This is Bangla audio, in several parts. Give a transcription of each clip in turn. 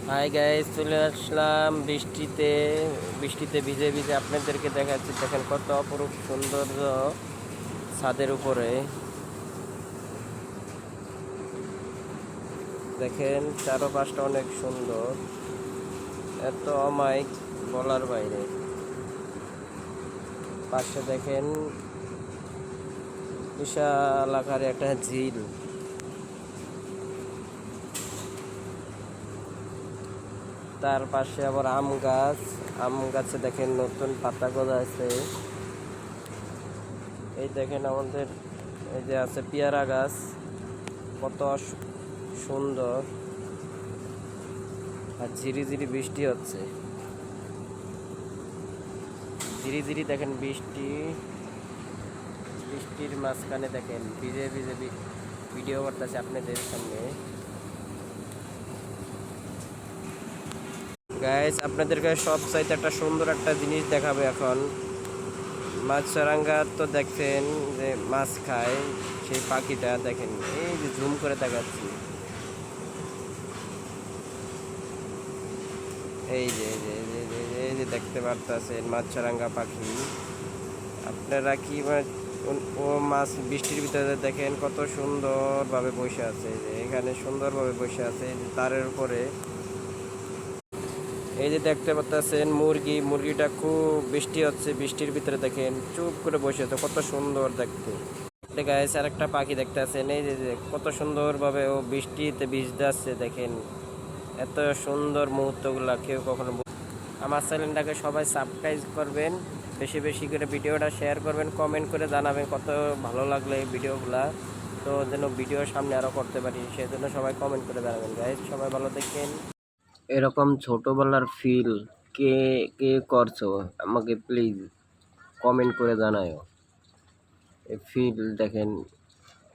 হাই গাইস, চলে আসলাম বৃষ্টিতে। বৃষ্টিতে ভিজে ভিজে আপনাদেরকে দেখাচ্ছি। দেখেন কত অপরূপ সৌন্দর্য ছাদের উপরে। দেখেন চারপাশটা অনেক সুন্দর, এত অমায়িক বলার বাইরে। পাশে দেখেন বিশাল আকারে একটা ঝিল। তার পাশে আবার আম গাছ। আম গাছে দেখেন নতুন পাতা গজাচ্ছে। এই দেখেন আমাদের এই যে আছে পেয়ারা গাছ, কত সুন্দর। আর ঝিরি ঝিরি বৃষ্টি হচ্ছে, ঝিরি ঝিরি দেখেন বৃষ্টির মাঝখানে দেখেন ভিজে ভিজে ভিডিও করতেছে আপনাদের সামনে। গাইস, আপনাদেরকে সব চাইতে একটা সুন্দর একটা জিনিস দেখাবে এখন। মাছরাঙ্গা তো দেখছেন যে মাছ খায়, সেই পাখিটা দেখেন, এই যে জুম করে দেখাচ্ছি। এই যে এই যে এই যে এই যে এই যে দেখতে পারতেছেন মাছরাঙ্গা পাখি। আপনারা কি ও মাছ বৃষ্টির ভিতরে দেখেন কত সুন্দরভাবে বসে আছে। যে এখানে সুন্দরভাবে বসে আছে এই যে তারের উপরে। এই যে দেখতে পাচ্ছেন মুরগিটা খুব বৃষ্টি হচ্ছে, বৃষ্টির ভিতরে দেখেন চুপ করে বসে আছে, কত সুন্দর দেখতে। গাইস, আর একটা পাখি দেখতে আছেন, এই যে কত সুন্দরভাবে ও বৃষ্টিতে ভিজতে আসছে দেখেন। এত সুন্দর মুহূর্তগুলা কেউ কখনো। আমার চ্যানেলটাকে সবাই সাবস্ক্রাইব করবেন, বেশি বেশি করে ভিডিওটা শেয়ার করবেন, কমেন্ট করে জানাবেন কত ভালো লাগলো এই ভিডিওগুলা। তো যেন ভিডিও সামনে আরও করতে পারি, সেজন্য সবাই কমেন্ট করে জানাবেন। গাইস, সবাই ভালো থাকেন। এরকম ছোটবেলার ফিল কে কে করছো আমাকে প্লিজ কমেন্ট করে জানাও। এই ফিল দেখেন,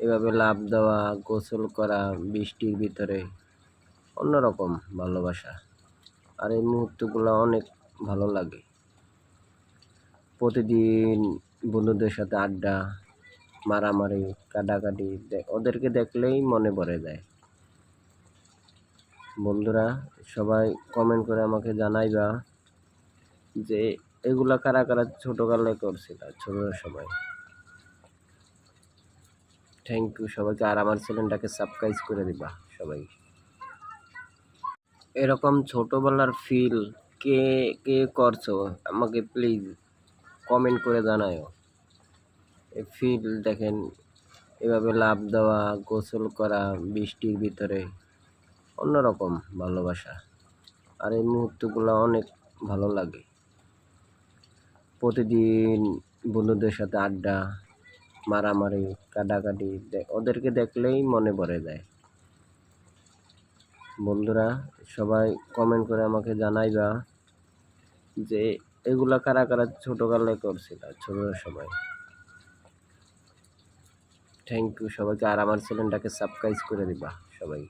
এভাবে লাফ দেওয়া, গোসল করা বৃষ্টির ভিতরে, অন্যরকম ভালোবাসা। আর এই মুহূর্তগুলো অনেক ভালো লাগে। প্রতিদিন বন্ধুদের সাথে আড্ডা, মারামারি, কাটাকাটি ওদেরকে দেখলেই মনে পড়ে যায়। বন্ধুরা সবাই কমেন্ট করে আমাকে জানাইবা যে এগুলা কারা কারা ছোটকালে করছিল ছোট সময়। থ্যাংক ইউ সবাইকে, আর আমার চ্যানেলটাকে সাবস্ক্রাইব করে দিবা সবাই। এরকম ছোটবেলার ফিল কে কে করছো আমাকে প্লিজ কমেন্ট করে জানাও। এই ফিল দেখেন, এভাবে লাফ দেওয়া, গোসল করা বৃষ্টির ভিতরে, অন্যরকম ভালোবাসা। আর এই মুহূর্তগুলো অনেক ভালো লাগে। প্রতিদিন বন্ধুদের সাথে আড্ডা, মারামারি, কাটাকাটি ওদেরকে দেখলেই মনে পড়ে যায়। বন্ধুরা সবাই কমেন্ট করে আমাকে জানাইবা যে এগুলা কারা কারা ছোটকালে করছিল ছোট সময়। থ্যাংক ইউ সবাইকে, আর আমার চ্যানেলটাকে সাবস্ক্রাইব করে দিবা সবাই।